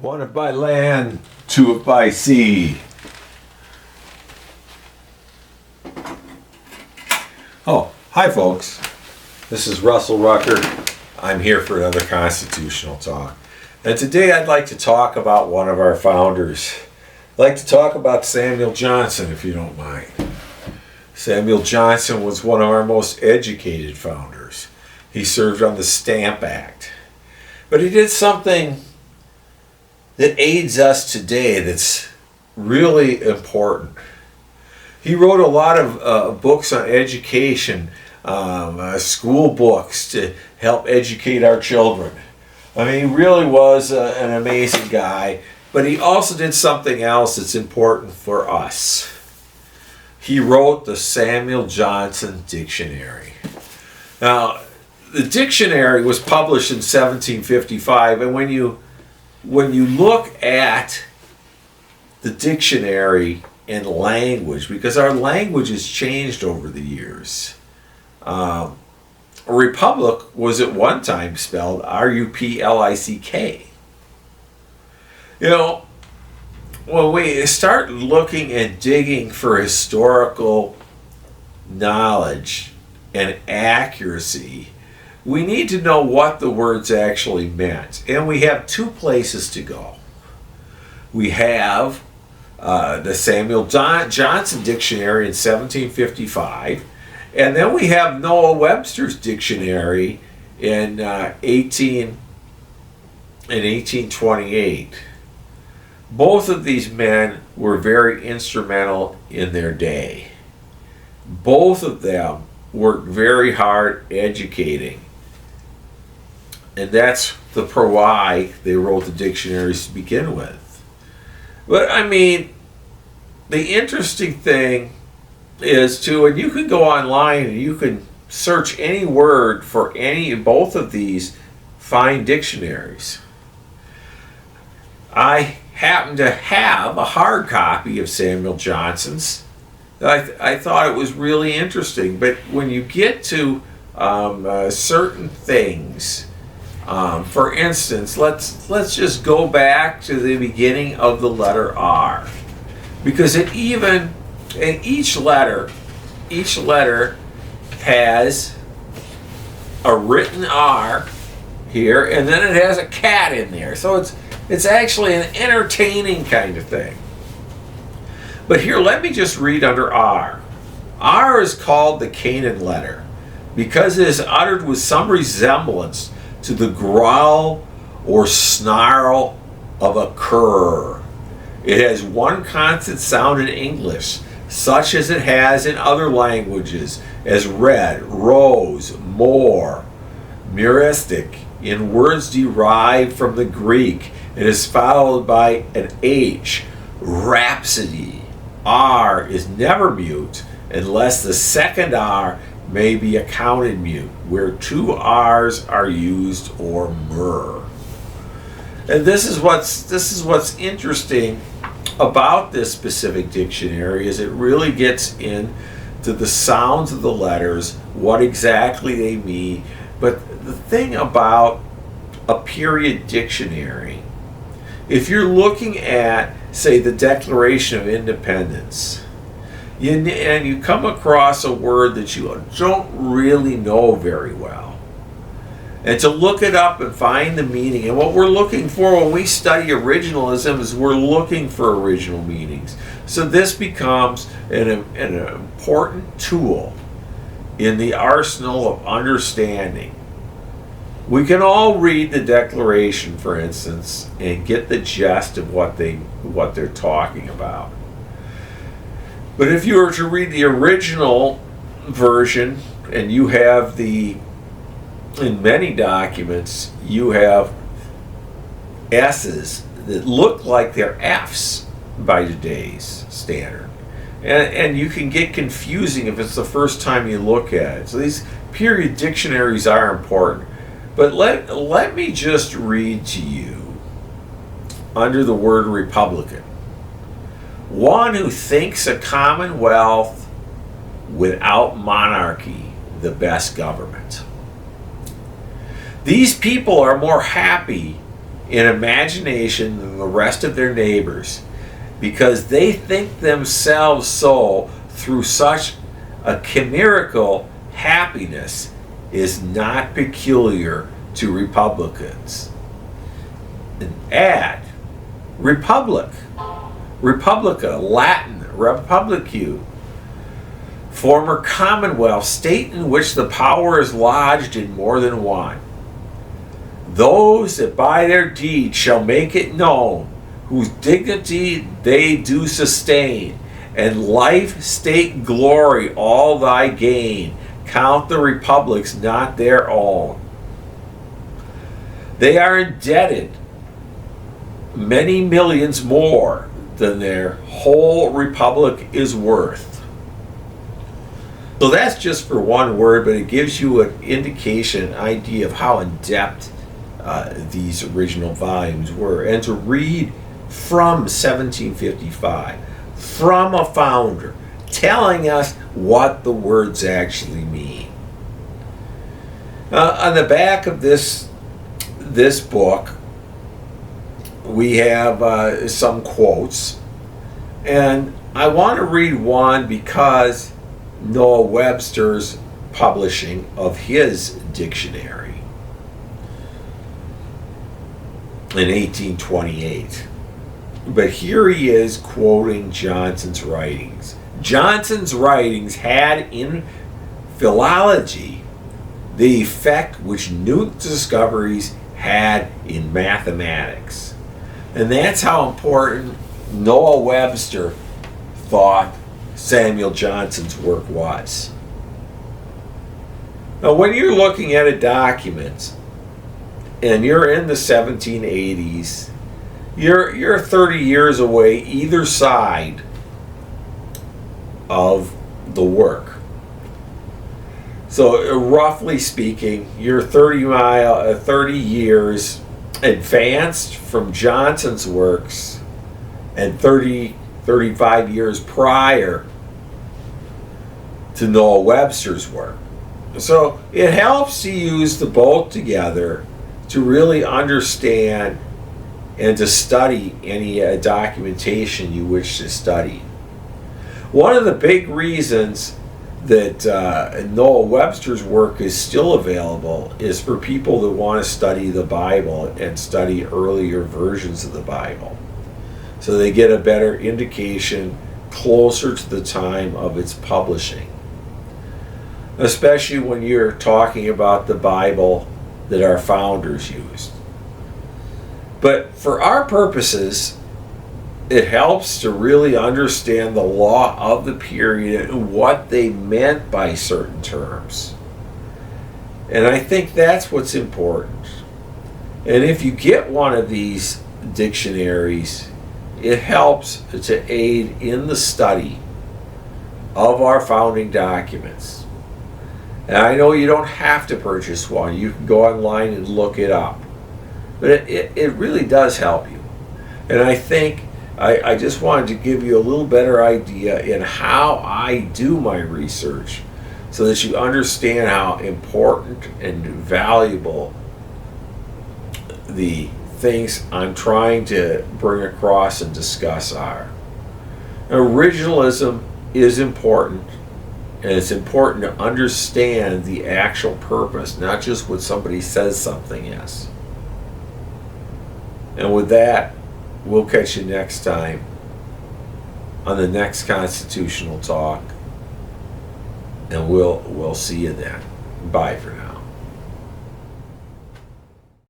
One if by land, two if by sea. Oh, hi folks. This is Russell Rucker. I'm here for another constitutional talk. And today I'd like to talk about one of our founders. I'd like to talk about Samuel Johnson, if you don't mind. Samuel Johnson was one of our most educated founders. He served on the Stamp Act. But he did something that aids us today that's really important. He wrote a lot of books on education, school books to help educate our children. I mean, he really was an amazing guy, but he also did something else that's important for us. He wrote the Samuel Johnson Dictionary. Now, the dictionary was published in 1755, and when you look at the dictionary and language, because our language has changed over the years. A republic was at one time spelled R-U-P-L-I-C-K. You know, when we start looking and digging for historical knowledge and accuracy, we need to know what the words actually meant. And we have two places to go. We have the Samuel Johnson Dictionary in 1755, and then we have Noah Webster's dictionary in 1828. Both of these men were very instrumental in their day. Both of them worked very hard educating. And that's the why they wrote the dictionaries to begin with. But I mean, the interesting thing is too, and you can go online and you can search any word for both of these fine dictionaries. I happen to have a hard copy of Samuel Johnson's. I thought it was really interesting, but when you get to certain things, for instance, let's just go back to the beginning of the letter R, because each letter has a written R here, and then it has a cat in there. So it's actually an entertaining kind of thing. But here, let me just read under R. R is called the Canaan letter because it is uttered with some resemblance to the growl or snarl of a cur. It has one consonant sound in English, such as it has in other languages, as red, rose, more, muristic, in words derived from the Greek. It is followed by an H, rhapsody. R is never mute unless the second R may be accounted mute, where two R's are used, or mur. And this is what's interesting about this specific dictionary, is it really gets into the sounds of the letters, what exactly they mean. But the thing about a period dictionary, if you're looking at, say, the Declaration of Independence, and you come across a word that you don't really know very well, and to look it up and find the meaning, and what we're looking for when we study originalism is we're looking for original meanings. So this becomes an important tool in the arsenal of understanding. We can all read the Declaration, for instance, and get the gist of what they're talking about. But if you were to read the original version, and you have in many documents, you have S's that look like they're F's by today's standard. And you can get confusing if it's the first time you look at it. So these period dictionaries are important. But let me just read to you under the word Republican. One who thinks a commonwealth without monarchy the best government. These people are more happy in imagination than the rest of their neighbors, because they think themselves so through such a chimerical happiness, is not peculiar to Republicans. And add, Republic, Republica, Latin, Republicu, former commonwealth, state in which the power is lodged in more than one. Those that by their deeds shall make it known, whose dignity they do sustain, and life, state, glory, all thy gain, count the republics not their own. They are indebted many millions more than their whole republic is worth. So that's just for one word, but it gives you an indication, an idea of how in depth these original volumes were. And to read from 1755, from a founder, telling us what the words actually mean. On the back of this book, we have some quotes, and I want to read one because Noah Webster's publishing of his dictionary in 1828. But here he is quoting Johnson's writings. Johnson's writings had in philology the effect which Newton's discoveries had in mathematics. And that's how important Noah Webster thought Samuel Johnson's work was. Now, when you're looking at a document and you're in the 1780s, you're 30 years away either side of the work. So roughly speaking, you're 30 years advanced from Johnson's works and 35 years prior to Noah Webster's work. So it helps to use the both together to really understand and to study any documentation you wish to study. One of the big reasons that Noah Webster's work is still available is for people that want to study the Bible and study earlier versions of the Bible, so they get a better indication closer to the time of its publishing, especially when you're talking about the Bible that our founders used. But for our purposes, it helps to really understand the law of the period and what they meant by certain terms. And I think that's what's important. And if you get one of these dictionaries, it helps to aid in the study of our founding documents. And I know you don't have to purchase one. You can go online and look it up. But it really does help you. And I think I just wanted to give you a little better idea in how I do my research, so that you understand how important and valuable the things I'm trying to bring across and discuss are. Originalism is important, and it's important to understand the actual purpose, not just what somebody says something is. And with that, we'll catch you next time on the next Constitutional Talk, and we'll see you then. Bye for now.